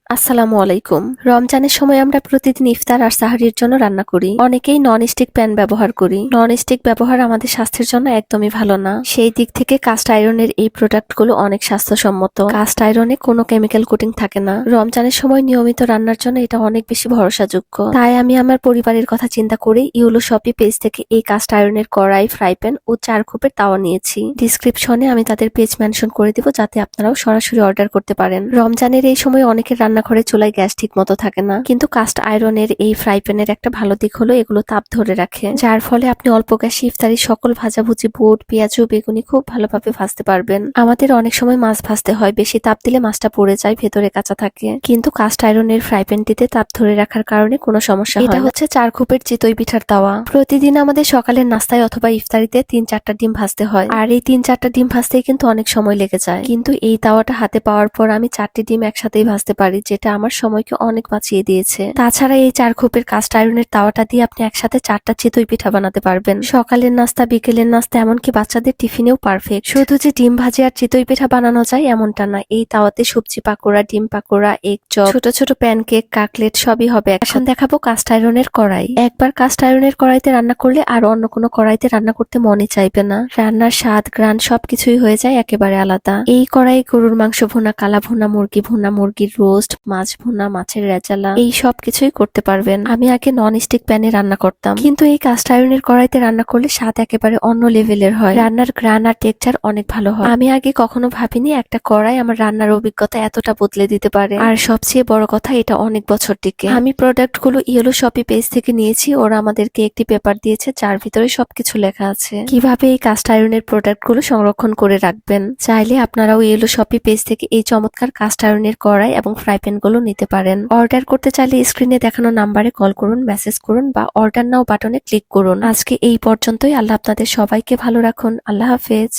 আসসালামু আলাইকুম। রমজানের সময় আমরা প্রতিদিন ইফতার আর সাহরির জন্য রান্না করি। অনেকেই নন স্টিক প্যান ব্যবহার করি। নন স্টিক ব্যবহার আমাদের স্বাস্থ্যের জন্য একদমই ভালো না। সেই দিক থেকে কাস্ট আয়রনের এই প্রোডাক্টগুলো অনেক স্বাস্থ্যসম্মত। কাস্ট আয়রনে কোনো কেমিক্যাল কোটিং থাকে না। রমজানের সময় নিয়মিত রান্নার জন্য এটা অনেক বেশি ভরসাযোগ্য। তাই আমি আমার পরিবারের কথা চিন্তা করে ইউলো শপি পেজ থেকে এই কাস্ট আয়রনের কড়াই, ফ্রাই প্যান ও চারখোপের তাওয়া নিয়েছি। ডিসক্রিপশনে আমি তাদের পেজ মেনশন করে দিব যাতে আপনারাও সরাসরি অর্ডার করতে পারেন। রমজানের এই সময় অনেকের রান্নাঘরে চুলায় গ্যাস ঠিক মতো থাকে না, কিন্তু কাস্ট আয়রনের এই ফ্রাই প্যানের একটা ভালো দিক হলো এগুলো তাপ ধরে রাখে, যার ফলে আপনি অল্প গ্যাসে ইফতারি সকল ভাজাভুজি, বুট, পেঁয়াজ ও বেগুনি খুব ভালোভাবে ভাজতে পারবেন। আমাদের অনেক সময় মাছ ভাজতে হয়, বেশি তাপ দিলে মাছটা পুড়ে যায়, ভেতরে কাঁচা থাকে, কিন্তু কাস্ট আয়রনের ফ্রাই প্যানটিতে তাপ ধরে রাখার কারণে কোনো সমস্যা হয় না। এটা হচ্ছে চারখোপের চিতই পিঠার তাওয়া। প্রতিদিন আমাদের সকালের নাস্তায় অথবা ইফতারিতে 3-4টা ডিম ভাজতে হয়, আর এই 3-4টা ডিম ভাজতেই কিন্তু অনেক সময় লেগে যায়। কিন্তু এই তাওয়াটা হাতে পাওয়ার পর আমি 4টি ডিম একসাথেই ভাজতে পারি, যেটা আমার সময়কে অনেক বাঁচিয়ে দিয়েছে। তাছাড়া এই চারখোপের কাস্ট আয়রনের তাওয়াটা দিয়ে আপনি একসাথে 4টা চিতই পিঠা বানাতে পারবেন। সকালের নাস্তা, বিকেলের নাস্তা, এমনকি বাচ্চাদের টিফিনেও পারফেক্ট। শুধু যে ডিম ভাজি আর চিতই পিঠা বানানো যায় এমনটা না, এই তাওয়াতে সবজি পাকোড়া, ডিম পাকোড়া, এগ চপ, ছোট ছোট প্যানকেক, কাকলেট সবই হবে। এখন দেখাবো কাস্ট আয়রনের কড়াই। একবার কাস্ট আয়রনের কড়াইতে রান্না করলে আর অন্য কোনো কড়াইতে রান্না করতে মনে চাইবে না। রান্নার স্বাদ, গ্রান সবকিছুই হয়ে যায় একেবারে আলাদা। এই কড়াই গরুর মাংস ভুনা, কালা ভুনা, মুরগি ভুনা, মুরগির রোস্ট, মাছ ভুনা, মাছের রেজালা, এই সব কিছুই করতে পারবেন। আমি আগে নন স্টিক প্যানে রান্না করতাম, কিন্তু এই কাস্ট আয়রনের কড়াইতে রান্না করলে স্বাদ একেবারে অন্য লেভেলের হয়। রান্নার গ্রান আর টেক্সচার অনেক ভালো হয়। আমি আগে কখনো ভাবিনি একটা কড়াই আমার রান্নার অভিজ্ঞতা এতটা বদলে দিতে পারে। আর সবচেয়ে বড় কথা, এটা অনেক বছর টিকে। আমি প্রোডাক্ট গুলো ইয়েলো শপি পেজ থেকে নিয়েছি। ওরা আমাদেরকে একটি পেপার দিয়েছে যার ভিতরে সবকিছু লেখা আছে কিভাবে এই কাস্ট আয়রনের প্রোডাক্ট গুলো সংরক্ষণ করে রাখবেন। চাইলে আপনারাও ইয়েলো শপি পেজ থেকে এই চমৎকার কাস্ট আয়রনের কড়াই এবং ফ্রাই প্যান গুলো নিতে পারেন। অর্ডার করতে চাইলে স্ক্রিনে দেখানো নাম্বারে কল করুন, মেসেজ করুন বা অর্ডার নাও বাটনে ক্লিক করুন। আজকে এই পর্যন্তই। আল্লাহ আপনাদের সবাইকে ভালো রাখুন। আল্লাহ হাফেজ।